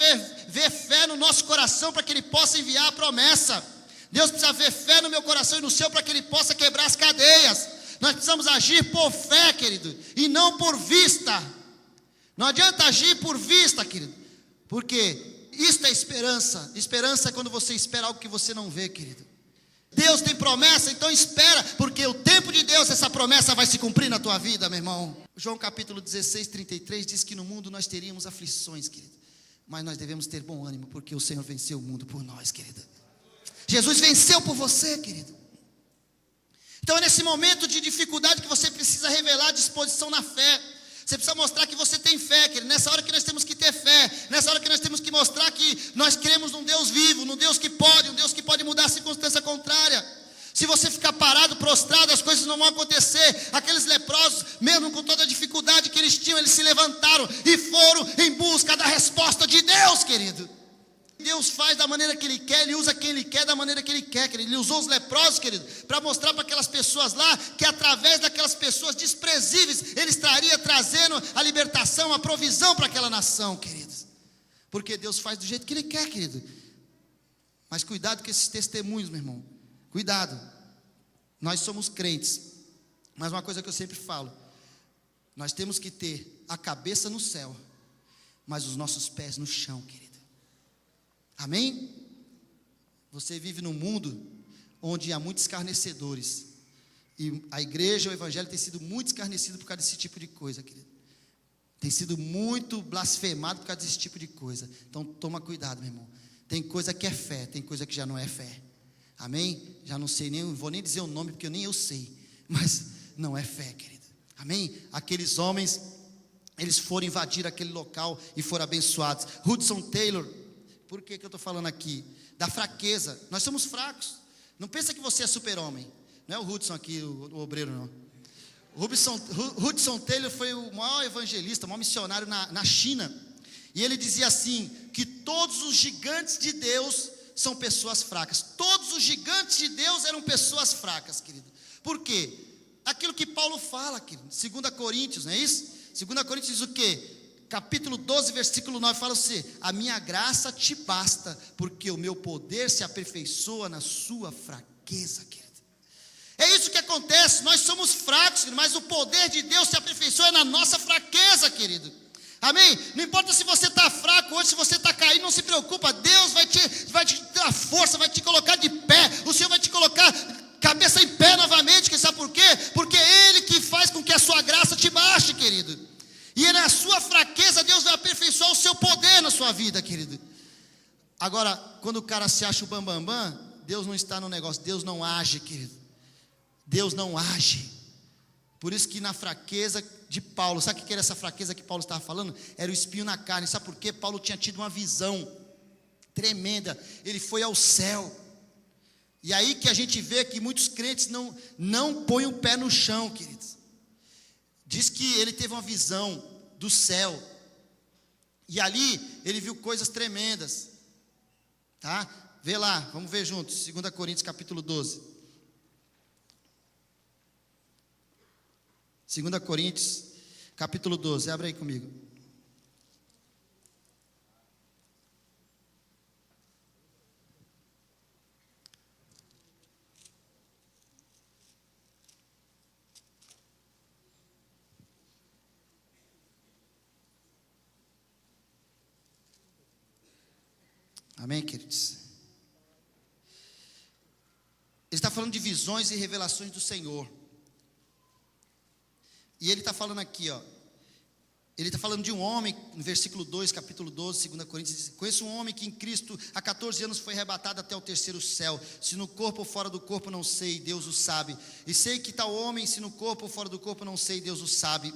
ver fé no nosso coração para que Ele possa enviar a promessa. Deus precisa ver fé no meu coração e no seu para que Ele possa quebrar as cadeias. Nós precisamos agir por fé, querido, e não por vista. Não adianta agir por vista, querido, porque isto é esperança. Esperança é quando você espera algo que você não vê, querido. Deus tem promessa, então espera, porque o tempo de Deus, essa promessa vai se cumprir na tua vida, meu irmão. João capítulo 16, 33 diz que no mundo nós teríamos aflições, querido, mas nós devemos ter bom ânimo, porque o Senhor venceu o mundo por nós, querido. Jesus venceu por você, querido. Então é nesse momento de dificuldade que você precisa revelar disposição na fé. Você precisa mostrar que você tem fé, querido. Nessa hora que nós temos que ter fé, nessa hora que nós temos que mostrar que nós cremos num Deus vivo, num Deus que pode mudar a circunstância contrária. Se você ficar parado, prostrado, as coisas não vão acontecer. Aqueles leprosos, mesmo com toda a dificuldade que eles tinham, eles se levantaram e foram em busca da resposta de Deus, querido. Deus faz da maneira que Ele quer, Ele usa quem Ele quer da maneira que Ele quer, querido. Ele usou os leprosos, querido, para mostrar para aquelas pessoas lá, que através daquelas pessoas desprezíveis, Ele estaria trazendo a libertação, a provisão para aquela nação, queridos. Porque Deus faz do jeito que Ele quer, querido. Mas cuidado com esses testemunhos, meu irmão. Cuidado. Nós somos crentes, mas uma coisa que eu sempre falo: nós temos que ter a cabeça no céu, mas os nossos pés no chão, querido. Amém? Você vive num mundo onde há muitos escarnecedores, e a igreja, o evangelho tem sido muito escarnecido por causa desse tipo de coisa, querido. Tem sido muito blasfemado por causa desse tipo de coisa. Então toma cuidado, meu irmão. Tem coisa que é fé, tem coisa que já não é fé. Amém? Já não sei nem, vou nem dizer o nome, porque nem eu sei, mas não é fé, querido. Amém? Aqueles homens, eles foram invadir aquele local e foram abençoados. Hudson Taylor, por que eu estou falando aqui? Da fraqueza. Nós somos fracos. Não pensa que você é super-homem. Não é o Hudson aqui, o obreiro, não. Hudson Taylor foi o maior evangelista, o maior missionário na China. E ele dizia assim, que todos os gigantes de Deus são pessoas fracas. Todos os gigantes de Deus eram pessoas fracas, querido. Por quê? Aquilo que Paulo fala, querido. 2 Coríntios, não é isso? 2 Coríntios diz o quê? Capítulo 12, versículo 9, fala assim: a minha graça te basta, porque o meu poder se aperfeiçoa na sua fraqueza, querido. É isso que acontece, nós somos fracos, mas o poder de Deus se aperfeiçoa na nossa fraqueza, querido. Amém? Não importa se você está fraco hoje, se você está caído, não se preocupa. Deus vai te dar força, vai te colocar de pé. O Senhor vai te colocar cabeça em pé novamente. Sabe por quê? Porque é Ele que faz com que a sua graça te baixe, querido. E na sua fraqueza, Deus vai aperfeiçoar o seu poder na sua vida, querido. Agora, quando o cara se acha o bambambam, Deus não está no negócio, Deus não age, querido. Deus não age. Por isso que na fraqueza de Paulo, sabe o que era essa fraqueza que Paulo estava falando? Era o espinho na carne. Sabe por quê? Paulo tinha tido uma visão tremenda. Ele foi ao céu. E aí que a gente vê que muitos crentes não põem o pé no chão, queridos. Diz que ele teve uma visão do céu. E ali ele viu coisas tremendas. Tá? Vê lá, vamos ver juntos. 2 Coríntios capítulo 12. 2 Coríntios, capítulo 12, abre aí comigo. Amém, queridos? Ele está falando de visões e revelações do Senhor. E ele está falando aqui, ó. Ele está falando de um homem, no versículo 2, capítulo 12, 2 Coríntios, diz: conheço um homem que em Cristo há 14 anos foi arrebatado até o terceiro céu. Se no corpo ou fora do corpo não sei, Deus o sabe. E sei que tal homem, se no corpo ou fora do corpo não sei, Deus o sabe.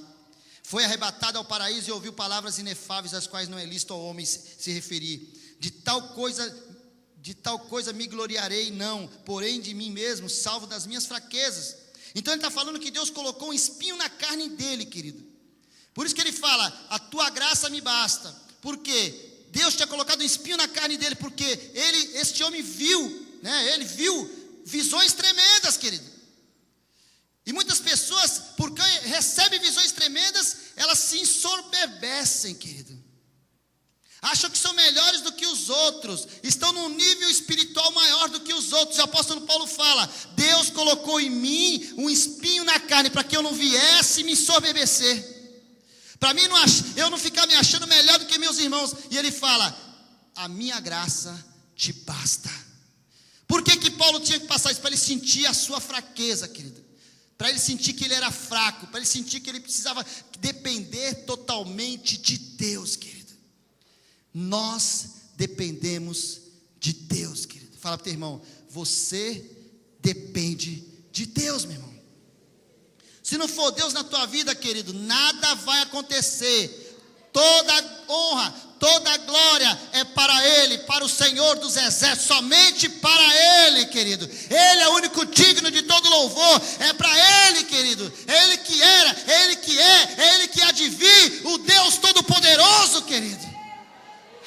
Foi arrebatado ao paraíso e ouviu palavras inefáveis, às quais não é lícito ao homem se referir. De tal coisa me gloriarei, não, porém de mim mesmo, salvo das minhas fraquezas. Então ele está falando que Deus colocou um espinho na carne dele, querido. Por isso que ele fala: a tua graça me basta. Por quê? Deus tinha colocado um espinho na carne dele, porque este homem viu, né? Ele viu visões tremendas, querido. E muitas pessoas, porque recebem visões tremendas, elas se ensoberbecem, querido. Acham que são melhores do que os outros, estão num nível espiritual maior do que os outros. O apóstolo Paulo fala: Deus colocou em mim um espinho na carne, para que eu não viesse me ensoberbecer, para mim eu não ficar me achando melhor do que meus irmãos. E ele fala: a minha graça te basta. Por que Paulo tinha que passar isso? Para ele sentir a sua fraqueza, querido, para ele sentir que ele era fraco, para ele sentir que ele precisava depender totalmente de Deus, querido. Nós dependemos de Deus, querido. Fala para o teu irmão: você depende de Deus, meu irmão. Se não for Deus na tua vida, querido, nada vai acontecer. Toda honra, toda glória é para Ele, para o Senhor dos exércitos, somente para Ele, querido. Ele é o único digno de todo louvor, é para Ele, querido. É Ele que era, é Ele que é Ele que há de vir, o Deus Todo-Poderoso, querido.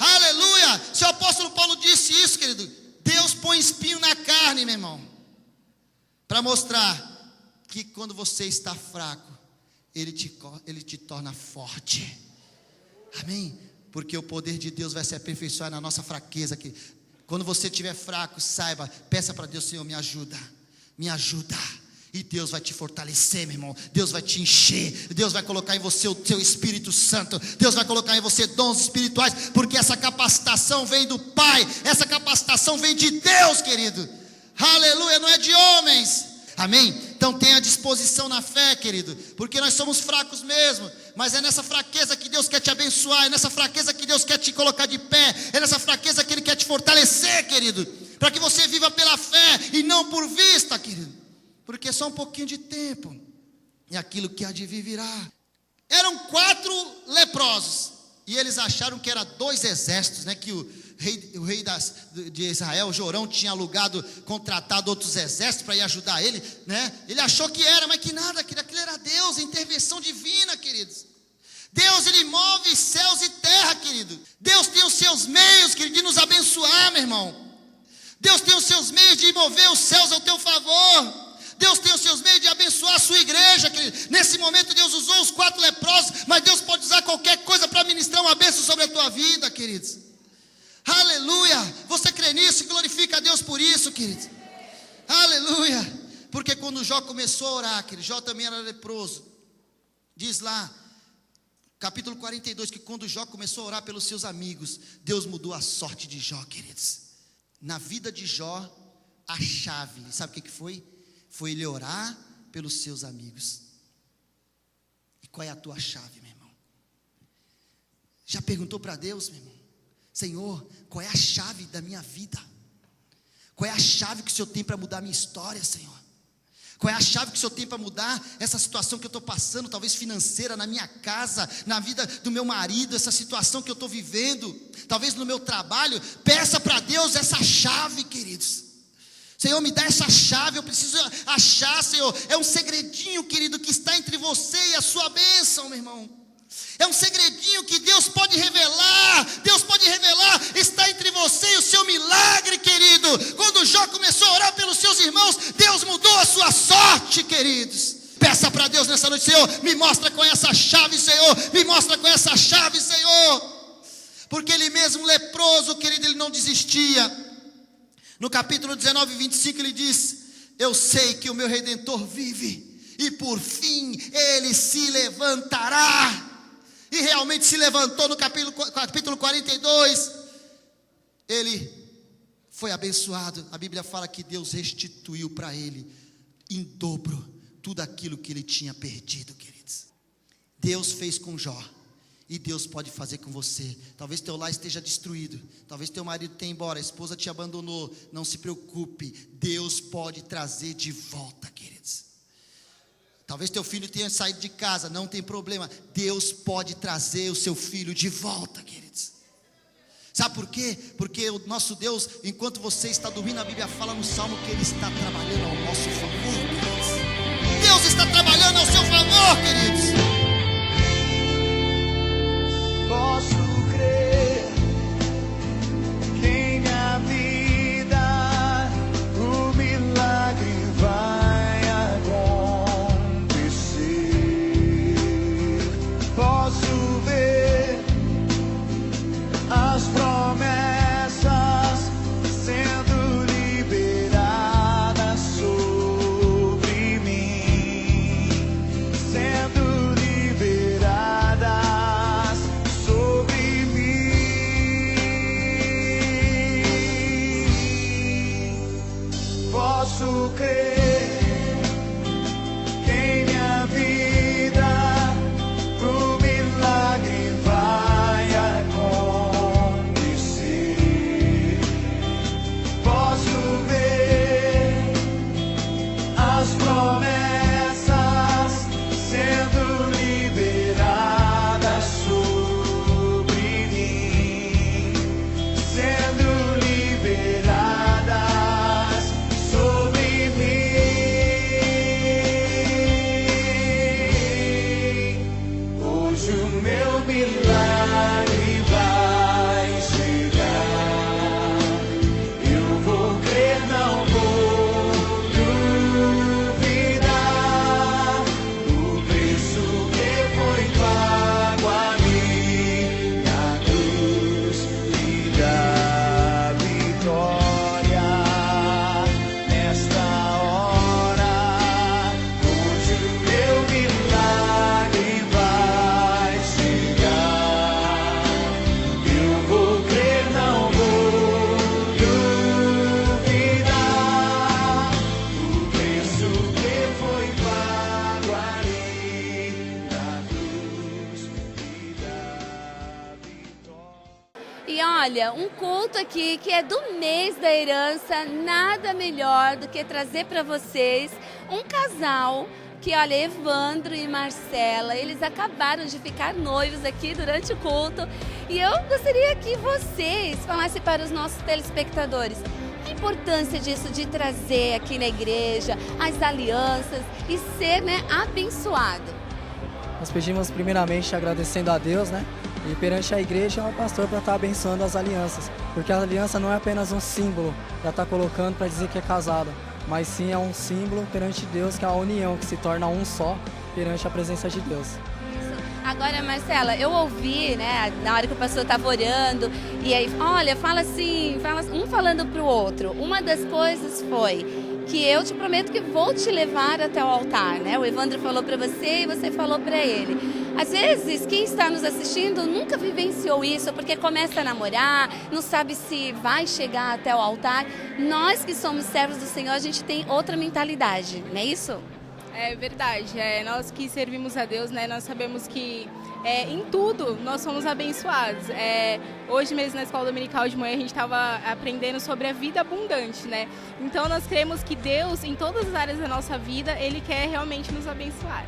Aleluia! Se o apóstolo Paulo disse isso, querido, Deus põe espinho na carne, meu irmão, para mostrar que quando você está fraco, Ele te torna forte. Amém? Porque o poder de Deus vai se aperfeiçoar na nossa fraqueza. Quando você estiver fraco, saiba, peça para Deus: Senhor, me ajuda, me ajuda. E Deus vai te fortalecer, meu irmão. Deus vai te encher. Deus vai colocar em você o teu Espírito Santo. Deus vai colocar em você dons espirituais, porque essa capacitação vem do Pai. Essa capacitação vem de Deus, querido. Aleluia, não é de homens. Amém? Então tenha disposição na fé, querido, porque nós somos fracos mesmo. Mas é nessa fraqueza que Deus quer te abençoar. É nessa fraqueza que Deus quer te colocar de pé. É nessa fraqueza que Ele quer te fortalecer, querido, para que você viva pela fé e não por vista, querido. Porque é só um pouquinho de tempo, e aquilo que há de vir virá. Eram 4 leprosos, e eles acharam que eram 2 exércitos, né? Que o rei de Israel, Jorão, tinha alugado, contratado outros exércitos para ir ajudar ele, né? Ele achou que era, mas que nada, que aquilo era Deus, a intervenção divina, queridos. Deus, Ele move céus e terra, querido. Deus tem os seus meios, querido, de nos abençoar, meu irmão. Deus tem os seus meios de mover os céus ao teu favor. Deus tem os seus meios de abençoar a sua igreja, querido. Nesse momento Deus usou os 4 leprosos, mas Deus pode usar qualquer coisa para ministrar uma bênção sobre a tua vida, queridos. Aleluia. Você crê nisso e glorifica a Deus por isso, queridos. Aleluia. Porque quando Jó começou a orar, querido, Jó também era leproso. Diz lá, capítulo 42, que quando Jó começou a orar pelos seus amigos, Deus mudou a sorte de Jó, queridos. Na vida de Jó, a chave, sabe o que foi? Foi ele orar pelos seus amigos. E qual é a tua chave, meu irmão? Já perguntou para Deus, meu irmão? Senhor, qual é a chave da minha vida? Qual é a chave que o Senhor tem para mudar a minha história, Senhor? Qual é a chave que o Senhor tem para mudar essa situação que eu estou passando, talvez financeira, na minha casa, na vida do meu marido, essa situação que eu estou vivendo, talvez no meu trabalho? Peça para Deus essa chave, queridos. Senhor, me dá essa chave, eu preciso achar, Senhor. É um segredinho, querido, que está entre você e a sua bênção, meu irmão. É um segredinho que Deus pode revelar. Deus pode revelar, está entre você e o seu milagre, querido. Quando Jó começou a orar pelos seus irmãos, Deus mudou a sua sorte, queridos. Peça para Deus nessa noite: Senhor, me mostra com essa chave, Senhor, me mostra com essa chave, Senhor. Porque ele mesmo leproso, querido, ele não desistia. No capítulo 19, 25, ele diz: eu sei que o meu Redentor vive, e por fim ele se levantará. E realmente se levantou. No capítulo 42, ele foi abençoado. A Bíblia fala que Deus restituiu para ele em dobro tudo aquilo que ele tinha perdido, queridos. Deus fez com Jó, e Deus pode fazer com você. Talvez teu lar esteja destruído, talvez teu marido tenha ido embora, a esposa te abandonou. Não se preocupe, Deus pode trazer de volta, queridos. Talvez teu filho tenha saído de casa, não tem problema, Deus pode trazer o seu filho de volta, queridos. Sabe por quê? Porque o nosso Deus, enquanto você está dormindo, a Bíblia fala no Salmo que Ele está trabalhando ao nosso favor, queridos. Deus está trabalhando ao seu favor, queridos. Posso crer que em minha vida o milagre vai acontecer. Posso ver as promessas sendo liberadas sobre mim, sendo liberadas sobre mim. Posso crer que em minha vida o milagre vai acontecer. Posso ver as promessas sendo liberadas sobre mim, sendo liberadas sobre mim. Hoje o meu milagre vai chegar. Eu vou crer, não vou duvidar. O preço que foi pago a mim na cruz me dá vitória nesta hora. Hoje o meu milagre vai chegar. Eu vou crer, não vou duvidar. O preço que foi pago a mim na cruz me dá vitória. E olha, um culto aqui que é do mês da herança, nada melhor do que trazer para vocês um casal que, olha, Evandro e Marcela, eles acabaram de ficar noivos aqui durante o culto. E eu gostaria que vocês falassem para os nossos telespectadores a importância disso, de trazer aqui na igreja as alianças e ser, né, abençoado. Nós pedimos primeiramente agradecendo a Deus, né? E perante a igreja, ao pastor para estar abençoando as alianças. Porque a aliança não é apenas um símbolo para estar colocando para dizer que é casado, mas sim é um símbolo perante Deus, que é a união, que se torna um só perante a presença de Deus. Agora, Marcela, eu ouvi, né, na hora que o pastor estava orando, e aí, olha, fala assim, um falando para o outro. Uma das coisas foi que eu te prometo que vou te levar até o altar, né? O Evandro falou para você e você falou para ele. Às vezes, quem está nos assistindo nunca vivenciou isso, porque começa a namorar, não sabe se vai chegar até o altar. Nós que somos servos do Senhor, a gente tem outra mentalidade, não é isso? É verdade, nós que servimos a Deus, né, nós sabemos que em tudo nós somos abençoados. Hoje mesmo na escola dominical de manhã a gente estava aprendendo sobre a vida abundante, né? Então nós cremos que Deus, em todas as áreas da nossa vida, Ele quer realmente nos abençoar.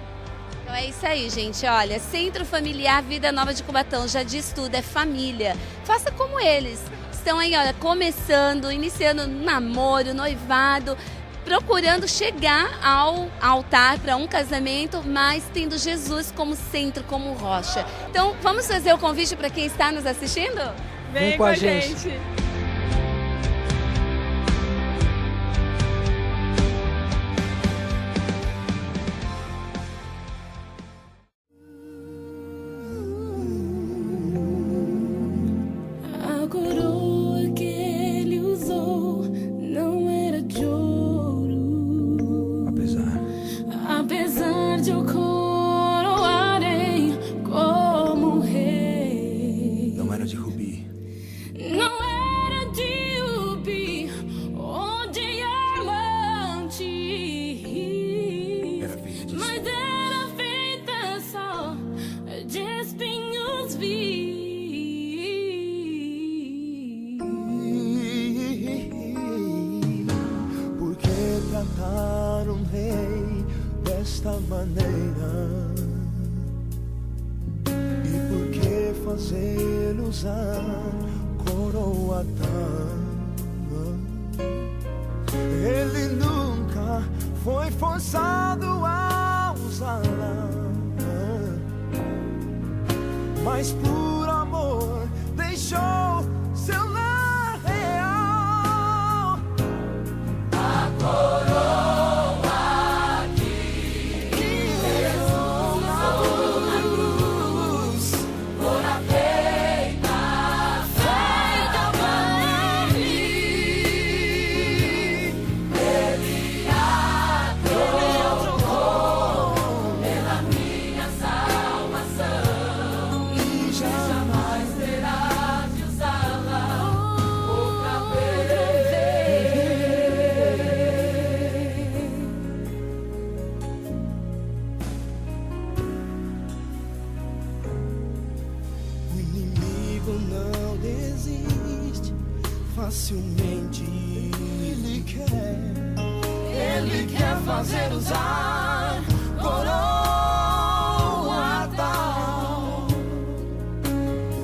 Então é isso aí, gente. Olha, Centro Familiar Vida Nova de Cubatão já diz tudo, é família. Faça como eles. Estão aí, olha, começando, iniciando namoro, noivado, procurando chegar ao altar para um casamento, mas tendo Jesus como centro, como rocha. Então, vamos fazer o convite para quem está nos assistindo? Vem com a gente! fazer-nos a coroa d'água. Ele nunca foi forçado a usá-la, mas por amor deixou seu lar real. A coroa que Jesus na cruz, fora feita para mim. Ele a trocou pela minha salvação, e jamais terá de usá-la outra vez. O inimigo não desiste facilmente. Ele quer fazer usar coroa tal,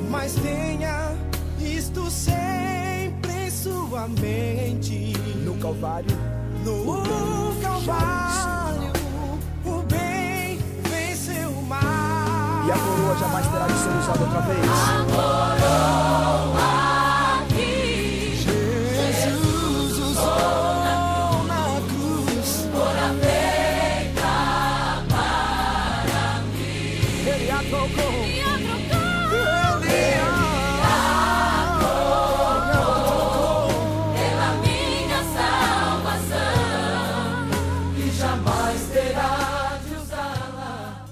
mas tenha isto sempre em sua mente. No Calvário, o bem venceu o mal, e a coroa jamais terá de ser usada outra vez. A coroa que Jesus usou na cruz, fora feita para mim. Ele a trocou. Pela minha salvação, e jamais terá de usá-la.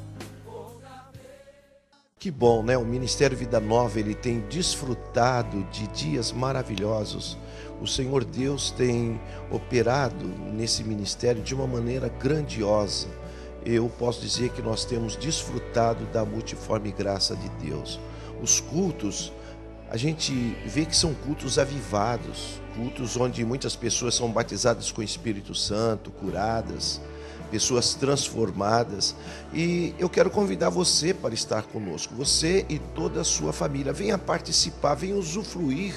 Que bom, né? O Ministério Vida Nova, ele tem desfrutado de dias maravilhosos. O Senhor Deus tem operado nesse ministério de uma maneira grandiosa. Eu posso dizer que nós temos desfrutado da multiforme graça de Deus. Os cultos, a gente vê que são cultos avivados, cultos onde muitas pessoas são batizadas com o Espírito Santo, curadas, pessoas transformadas. E eu quero convidar você para estar conosco, você e toda a sua família. Venha participar, venha usufruir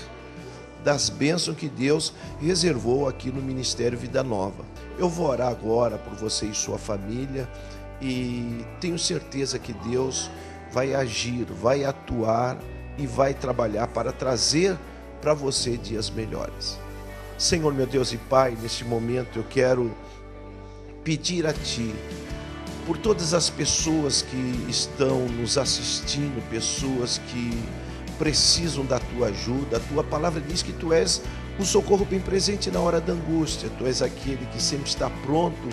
das bênçãos que Deus reservou aqui no Ministério Vida Nova. Eu vou orar agora por você e sua família, e tenho certeza que Deus vai agir, vai atuar e vai trabalhar para trazer para você dias melhores. Senhor, meu Deus e Pai, neste momento eu quero pedir a Ti por todas as pessoas que estão nos assistindo, pessoas que precisam da Tua ajuda. A Tua palavra diz que Tu és o socorro bem presente na hora da angústia. Tu és aquele que sempre está pronto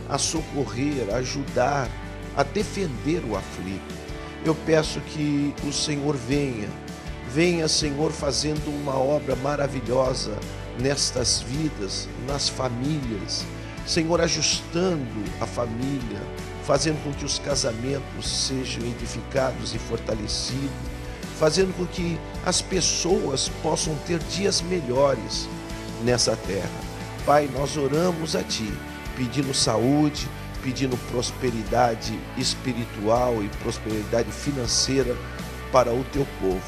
a socorrer, a ajudar, a defender o aflito. Eu peço que o Senhor venha, Senhor, fazendo uma obra maravilhosa nestas vidas, nas famílias. Senhor, ajustando a família, fazendo com que os casamentos sejam edificados e fortalecidos, fazendo com que as pessoas possam ter dias melhores nessa terra. Pai, nós oramos a Ti, pedindo saúde, pedindo prosperidade espiritual e prosperidade financeira para o Teu povo.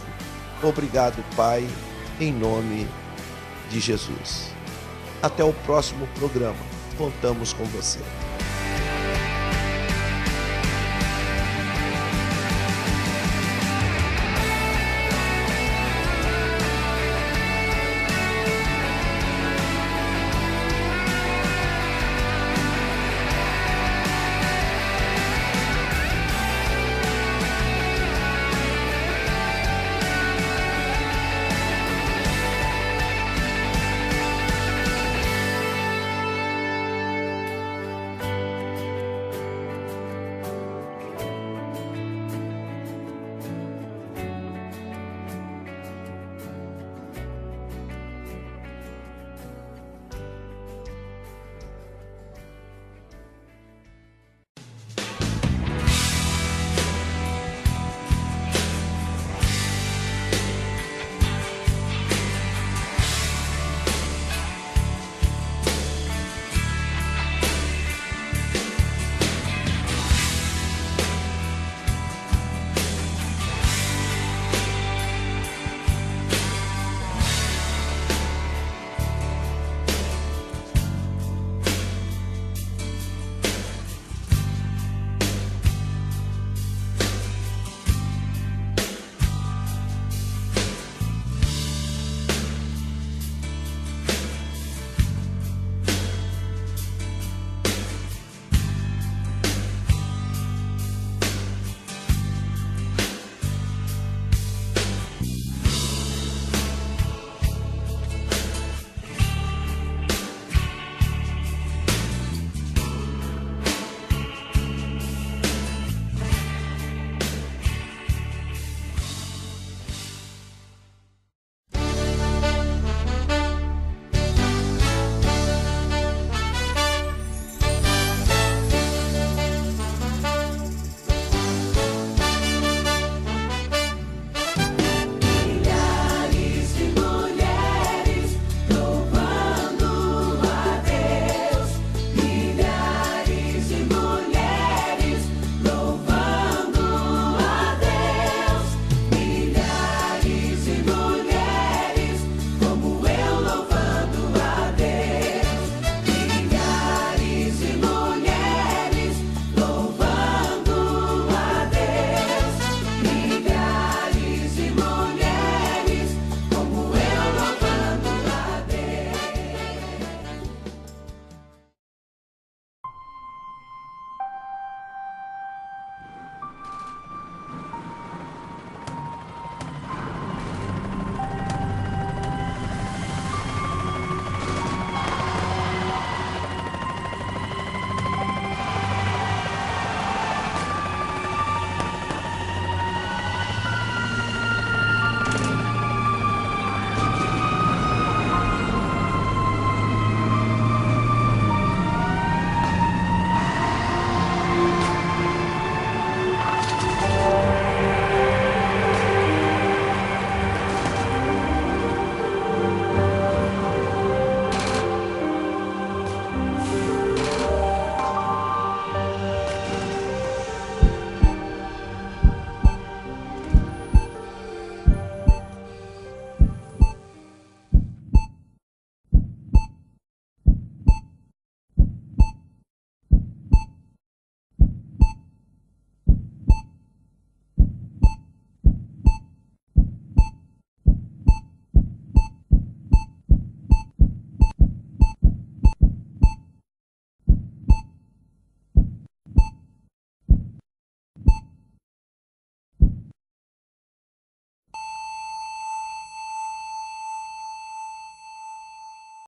Obrigado, Pai, em nome de Jesus. Até o próximo programa. Contamos com você.